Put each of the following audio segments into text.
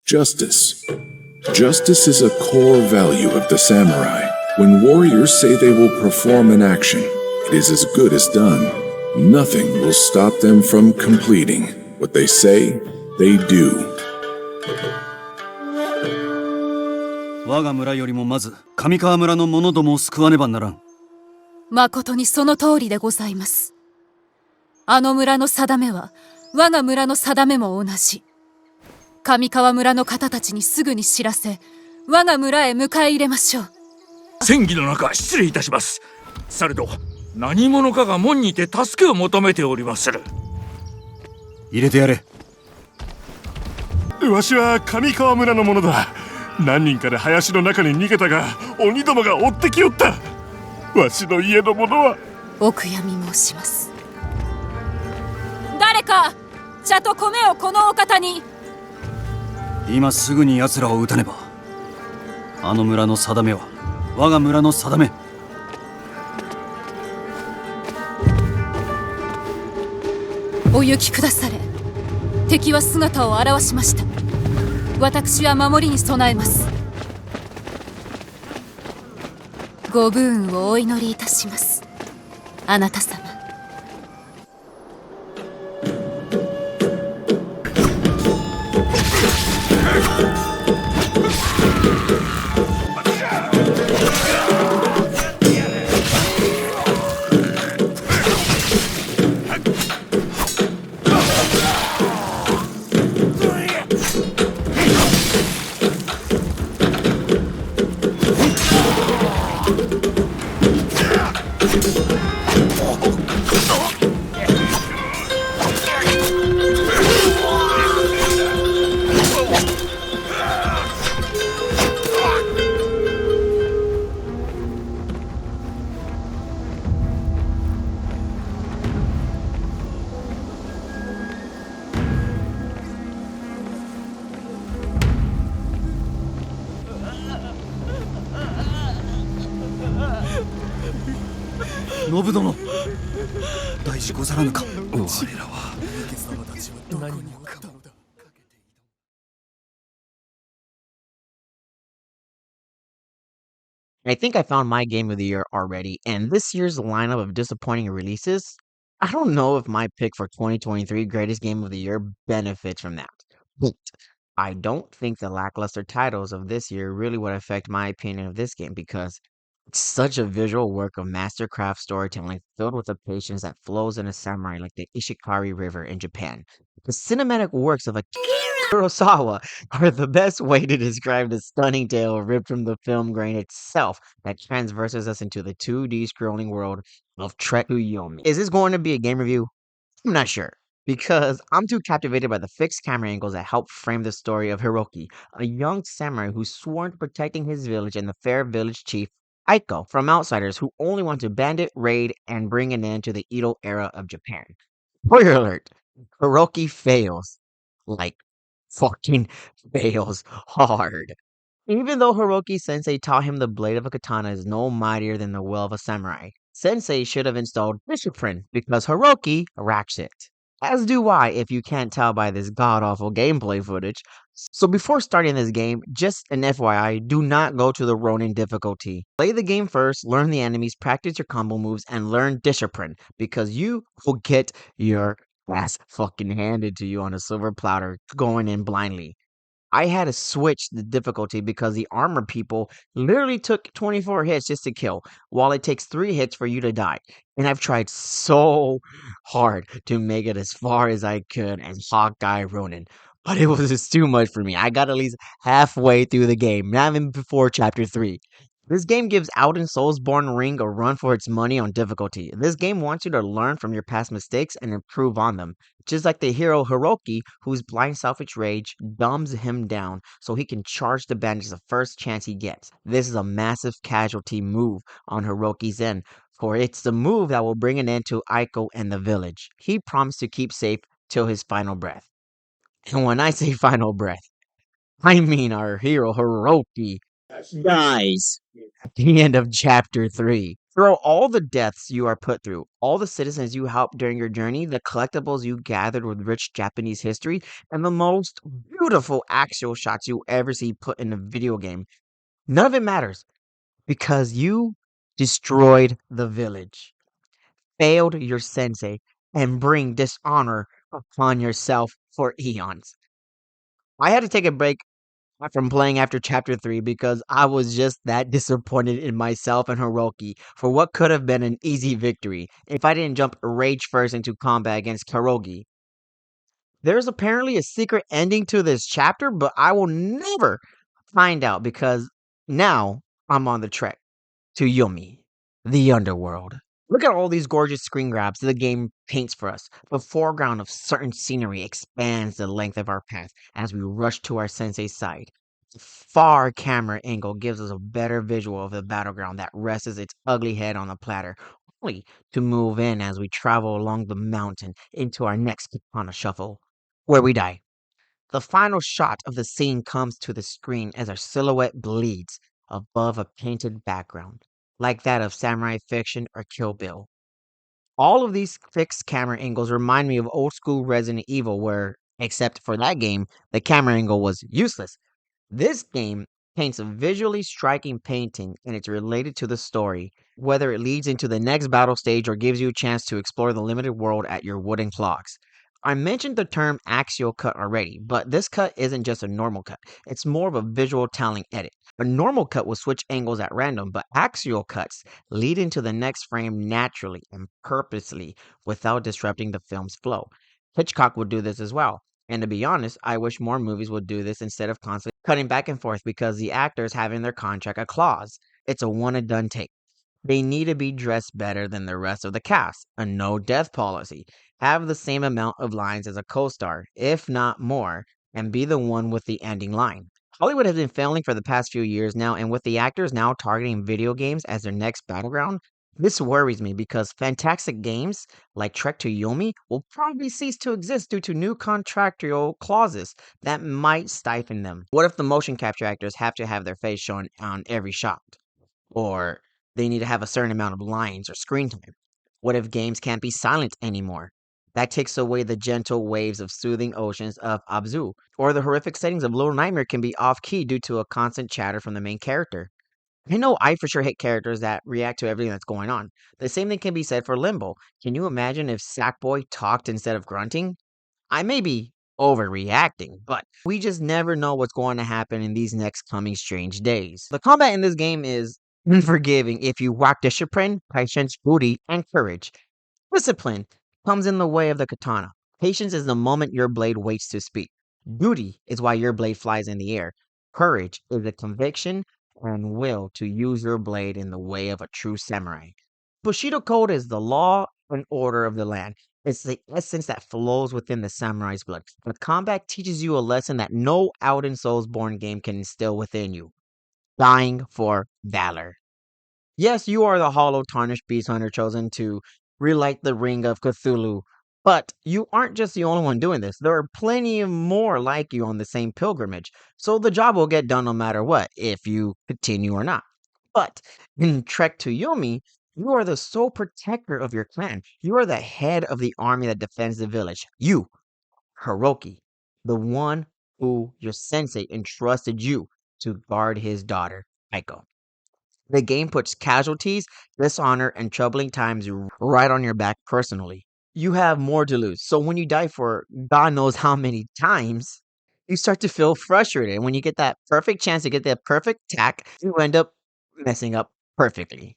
Justice. Justice is a core value of the samurai. When warriors say they will perform an action, it is as good as done. Nothing will stop them from completing. What they say, they do. 我が村よりもまず上川村の者どもを救わねばならん。誠にその通りでございます。あの村の定めは我が村の定めも同じ。上川村の方たちにすぐに知らせ、我が村へ迎え入れましょう。戦議の中失礼いたします。されど何者かが門にて助けを求めておりまする。入れてやれ。わしは上川村の者だ。何人かで林の中に逃げたが、鬼どもが追ってきよった。わしの家の者はお悔やみ申します。誰か茶と米をこのお方に。今すぐに奴らを撃たねば。あの村の定めは我が村の定め。お行きくだされ。敵は姿を現しました。私は守りに備えます。ご武運をお祈りいたします、あなた様。信殿、大事ござらぬか。我らは何もかも。I think I found my game of the year already, and this year's lineup of disappointing releases, I don't know if my pick for 2023 greatest game of the year benefits from that. But I don't think the lackluster titles of this year really would affect my opinion of this game because it's such a visual work of mastercraft storytelling filled with a patience that flows in a samurai like the Ishikari River in Japan. The cinematic works of Akira Kurosawa are the best way to describe the stunning tale ripped from the film grain itself that transverses us into the 2D scrolling world of To Yomi. Is this going to be a game review? I'm not sure. Because I'm too captivated by the fixed camera angles that help frame the story of Hiroki, a young samurai who's sworn to protecting his village and the fair village chief Aiko from outsiders who only want to bandit, raid, and bring an end to the Edo era of Japan. Spoiler alert, Hiroki fails. Like, fucking fails hard. Even though Hiroki Sensei taught him the blade of a katana is no mightier than the will of a samurai, Sensei should have installed discipline because Hiroki racks it. As do I, if you can't tell by this god-awful gameplay footage. So before starting this game, just an FYI, do not go to the Ronin difficulty. Play the game first, learn the enemies, practice your combo moves, and learn discipline, because you will get your ass fucking handed to you on a silver platter going in blindly. I had to switch the difficulty because the armor people literally took 24 hits just to kill, while it takes 3 hits for you to die. And I've tried so hard to make it as far as I could as Hawkeye Ronin, but it was just too much for me. I got at least halfway through the game, not even before chapter 3. This game gives Out and Soulsborne Ring a run for its money on difficulty. This game wants you to learn from your past mistakes and improve on them. Just like the hero Hiroki, whose blind selfish rage dumbs him down so he can charge the bandits the first chance he gets. This is a massive casualty move on Hiroki's end, for it's the move that will bring an end to Aiko and the village. He promised to keep safe till his final breath. And when I say final breath, I mean our hero Hiroki dies at the end of chapter 3. Through all the deaths you are put through, all the citizens you helped during your journey, the collectibles you gathered with rich Japanese history, and the most beautiful axial shots you ever see put in a video game, none of it matters because you destroyed the village, failed your sensei, and bring dishonor upon yourself for eons. I had to take a break from playing after chapter 3 because I was just that disappointed in myself and Hiroki for what could have been an easy victory if I didn't jump rage first into combat against Karogi. There's apparently a secret ending to this chapter, but I will never find out because now I'm on the trek to Yomi, the underworld. Look at all these gorgeous screen grabs the game paints for us. The foreground of certain scenery expands the length of our path as we rush to our sensei's side. The far camera angle gives us a better visual of the battleground that rests its ugly head on the platter, only to move in as we travel along the mountain into our next katana shuffle, where we die. The final shot of the scene comes to the screen as our silhouette bleeds above a painted background, like that of Samurai Fiction or Kill Bill. All of these fixed camera angles remind me of old school Resident Evil, where, except for that game, the camera angle was useless. This game paints a visually striking painting and it's related to the story, whether it leads into the next battle stage or gives you a chance to explore the limited world at your wooden clocks. I mentioned the term axial cut already, but this cut isn't just a normal cut. It's more of a visual telling edit. A normal cut will switch angles at random, but axial cuts lead into the next frame naturally and purposely without disrupting the film's flow. Hitchcock would do this as well. And to be honest, I wish more movies would do this instead of constantly cutting back and forth because the actors have in their contract a clause. It's a one and done take. They need to be dressed better than the rest of the cast, a no death policy, have the same amount of lines as a co star, if not more, and be the one with the ending line. Hollywood has been failing for the past few years now, and with the actors now targeting video games as their next battleground, this worries me because fantastic games like Trek to Yomi will probably cease to exist due to new contractual clauses that might stifle them. What if the motion capture actors have to have their face shown on every shot? Or they need to have a certain amount of lines or screen time? What if games can't be silent anymore? That takes away the gentle waves of soothing oceans of Abzu, or the horrific settings of Little Nightmare can be off key due to a constant chatter from the main character. I know I for sure hate characters that react to everything that's going on. The same thing can be said for Limbo. Can you imagine if Sackboy talked instead of grunting? I may be overreacting, but we just never know what's going to happen in these next coming strange days. The combat in this game is unforgiving if you lack discipline, patience, booty, and courage. Discipline comes in the way of the katana. Patience is the moment your blade waits to speak. Duty is why your blade flies in the air. Courage is the conviction and will to use your blade in the way of a true samurai. Bushido Code is the law and order of the land. It's the essence that flows within the samurai's blood. But combat teaches you a lesson that no out and Soulsborne game can instill within you. Dying for valor. Yes, you are the hollow, tarnished beast hunter chosen to relight the ring of Cthulhu. But you aren't just the only one doing this. There are plenty of more like you on the same pilgrimage. So the job will get done no matter what, if you continue or not. But in Trek to Yomi, you are the sole protector of your clan. You are the head of the army that defends the village. You, Hiroki, the one who your sensei entrusted you to guard his daughter, Aiko. The game puts casualties, dishonor, and troubling times right on your back personally. You have more to lose. So when you die for God knows how many times, you start to feel frustrated. And when you get that perfect chance to get that perfect tack, you end up messing up perfectly.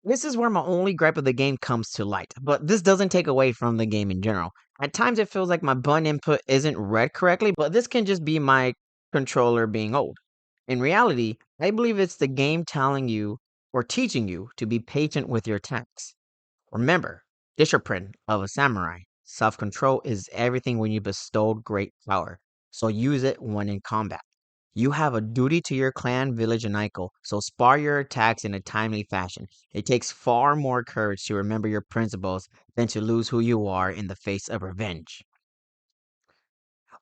This is where my only gripe of the game comes to light, but this doesn't take away from the game in general. At times it feels like my button input isn't read correctly, but this can just be my controller being old. In reality, I believe it's the game telling you or teaching you to be patient with your attacks. Remember, discipline of a samurai. Self control is everything when you bestowed great power, so use it when in combat. You have a duty to your clan, village, and Aiko, so spar your attacks in a timely fashion. It takes far more courage to remember your principles than to lose who you are in the face of revenge.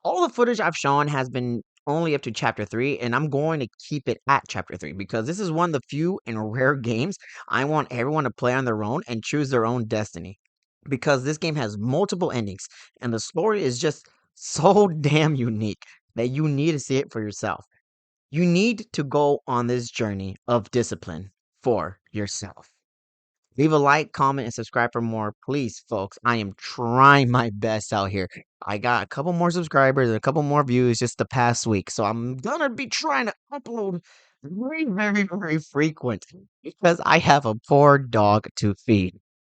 All the footage I've shown has been only up to chapter 3, and I'm going to keep it at chapter 3 because this is one of the few and rare games I want everyone to play on their own and choose their own destiny. Because this game has multiple endings, and the story is just so damn unique that you need to see it for yourself. You need to go on this journey of discipline for yourself. Leave a like, comment, and subscribe for more. Please, folks, I am trying my best out here. I got a couple more subscribers and a couple more views just the past week. So I'm gonna be trying to upload very, very, very frequent because I have a poor dog to feed.